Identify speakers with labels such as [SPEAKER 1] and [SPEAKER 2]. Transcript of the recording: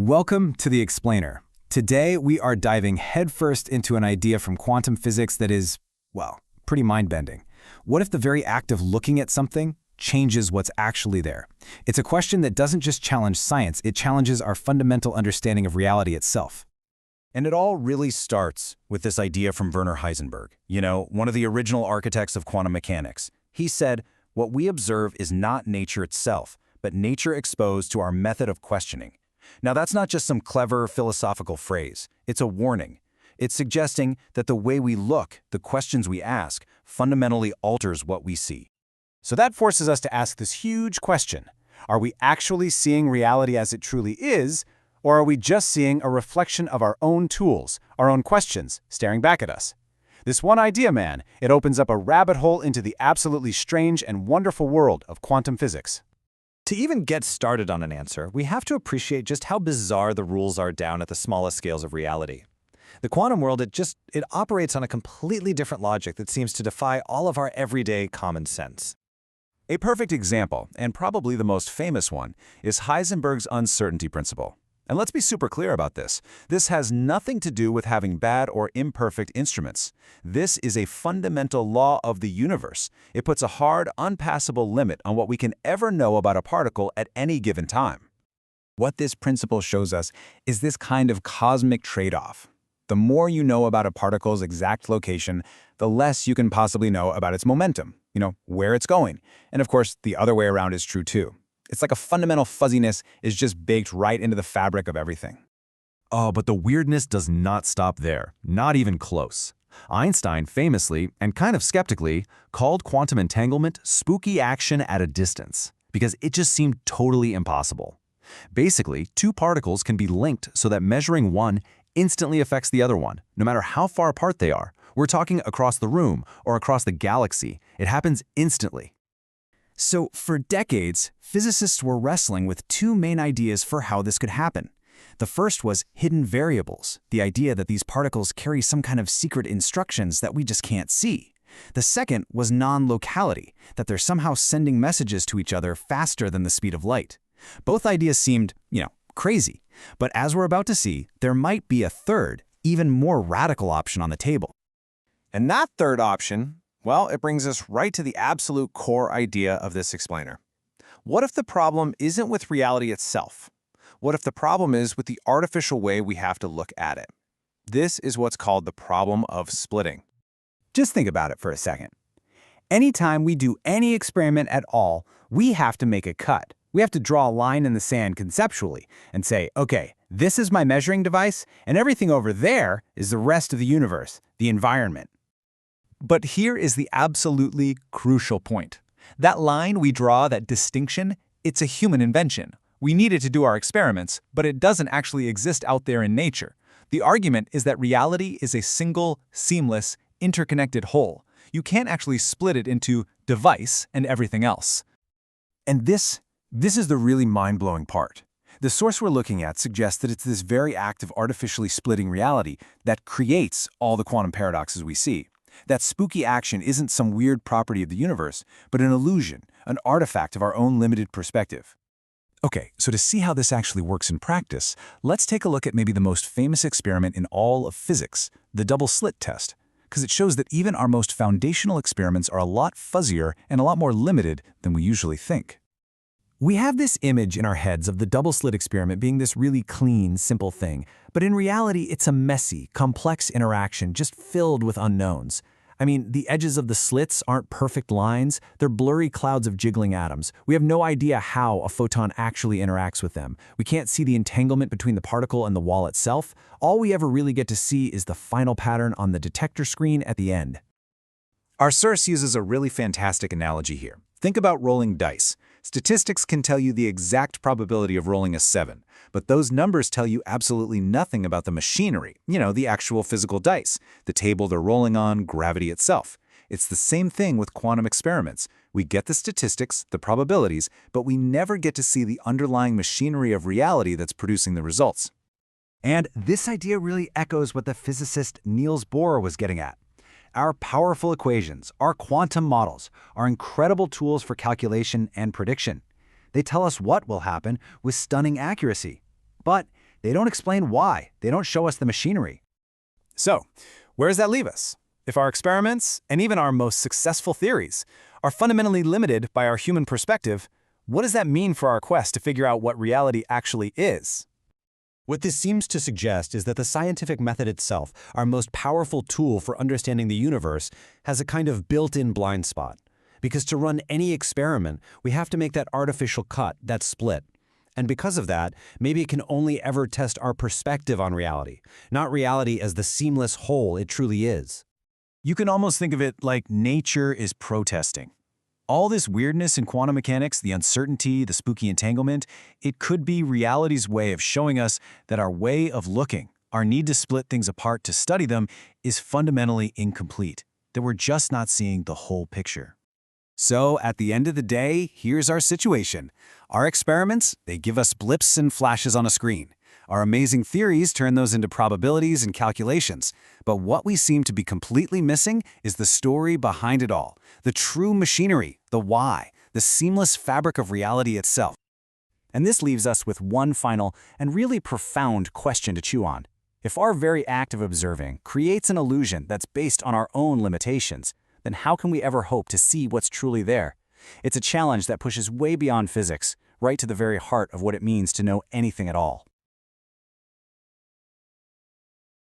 [SPEAKER 1] Welcome to The Explainer. Today, we are diving headfirst into an idea from quantum physics that is, well, pretty mind-bending. What if the very act of looking at something changes what's actually there? It's a question that doesn't just challenge science, it challenges our fundamental understanding of reality itself.
[SPEAKER 2] And it all really starts with this idea from Werner Heisenberg, one of the original architects of quantum mechanics. He said, "What we observe is not nature itself, but nature exposed to our method of questioning." Now, that's not just some clever philosophical phrase. It's a warning. It's suggesting that the way we look, the questions we ask, fundamentally alters what we see.
[SPEAKER 1] So that forces us to ask this huge question. Are we actually seeing reality as it truly is, or are we just seeing a reflection of our own tools, our own questions, staring back at us? This one idea, man, it opens up a rabbit hole into the absolutely strange and wonderful world of quantum physics.
[SPEAKER 3] To even get started on an answer, we have to appreciate just how bizarre the rules are down at the smallest scales of reality. The quantum world, it operates on a completely different logic that seems to defy all of our everyday common sense.
[SPEAKER 2] A perfect example, and probably the most famous one, is Heisenberg's uncertainty principle. And let's be super clear about this. This has nothing to do with having bad or imperfect instruments. This is a fundamental law of the universe. It puts a hard, unpassable limit on what we can ever know about a particle at any given time.
[SPEAKER 1] What this principle shows us is this kind of cosmic trade-off. The more you know about a particle's exact location, the less you can possibly know about its momentum, where it's going. And of course, the other way around is true too. It's like a fundamental fuzziness is just baked right into the fabric of everything.
[SPEAKER 2] Oh, but the weirdness does not stop there, not even close. Einstein famously, and kind of skeptically, called quantum entanglement spooky action at a distance, because it just seemed totally impossible. Basically, two particles can be linked so that measuring one instantly affects the other one, no matter how far apart they are. We're talking across the room or across the galaxy. It happens instantly.
[SPEAKER 4] So, for decades, physicists were wrestling with two main ideas for how this could happen. The first was hidden variables, the idea that these particles carry some kind of secret instructions that we just can't see. The second was non-locality, that they're somehow sending messages to each other faster than the speed of light. Both ideas seemed, crazy. But as we're about to see, there might be a third, even more radical option on the table.
[SPEAKER 1] And that third option, well, it brings us right to the absolute core idea of this explainer. What if the problem isn't with reality itself? What if the problem is with the artificial way we have to look at it? This is what's called the problem of splitting. Just think about it for a second. Anytime we do any experiment at all, we have to make a cut. We have to draw a line in the sand conceptually and say, okay, this is my measuring device, and everything over there is the rest of the universe, the environment. But here is the absolutely crucial point. That line we draw, that distinction, it's a human invention. We need it to do our experiments, but it doesn't actually exist out there in nature. The argument is that reality is a single, seamless, interconnected whole. You can't actually split it into device and everything else. And this is the really mind-blowing part. The source we're looking at suggests that it's this very act of artificially splitting reality that creates all the quantum paradoxes we see. That spooky action isn't some weird property of the universe, but an illusion, an artifact of our own limited perspective. Okay, so to see how this actually works in practice, let's take a look at maybe the most famous experiment in all of physics, the double-slit test, because it shows that even our most foundational experiments are a lot fuzzier and a lot more limited than we usually think. We have this image in our heads of the double-slit experiment being this really clean, simple thing, but in reality, it's a messy, complex interaction just filled with unknowns. I mean, the edges of the slits aren't perfect lines, they're blurry clouds of jiggling atoms. We have no idea how a photon actually interacts with them. We can't see the entanglement between the particle and the wall itself. All we ever really get to see is the final pattern on the detector screen at the end.
[SPEAKER 2] Our source uses a really fantastic analogy here. Think about rolling dice. Statistics can tell you the exact probability of rolling a 7, but those numbers tell you absolutely nothing about the machinery, the actual physical dice, the table they're rolling on, gravity itself. It's the same thing with quantum experiments. We get the statistics, the probabilities, but we never get to see the underlying machinery of reality that's producing the results.
[SPEAKER 3] And this idea really echoes what the physicist Niels Bohr was getting at. Our powerful equations, our quantum models, are incredible tools for calculation and prediction. They tell us what will happen with stunning accuracy. But
[SPEAKER 2] they don't explain why. They don't show us the machinery.
[SPEAKER 3] So, where does that leave us? If our experiments, and even our most successful theories, are fundamentally limited by our human perspective, what does that mean for our quest to figure out what reality actually is? What this seems to suggest is that the scientific method itself, our most powerful tool for understanding the universe, has a kind of built-in blind spot. Because to run any experiment, we have to make that artificial cut, that split. And because of that, maybe it can only ever test our perspective on reality, not reality as the seamless whole it truly is.
[SPEAKER 2] You can almost think of it like nature is protesting. All this weirdness in quantum mechanics, the uncertainty, the spooky entanglement, it could be reality's way of showing us that our way of looking, our need to split things apart to study them, is fundamentally incomplete, that we're just not seeing the whole picture. So, at the end of the day, here's our situation. Our experiments, they give us blips and flashes on a screen. Our amazing theories turn those into probabilities and calculations. But what we seem to be completely missing is the story behind it all, the true machinery, the why, the seamless fabric of reality itself.
[SPEAKER 4] And this leaves us with one final and really profound question to chew on. If our very act of observing creates an illusion that's based on our own limitations, then how can we ever hope to see what's truly there? It's a challenge that pushes way beyond physics, right to the very heart of what it means to know anything at all.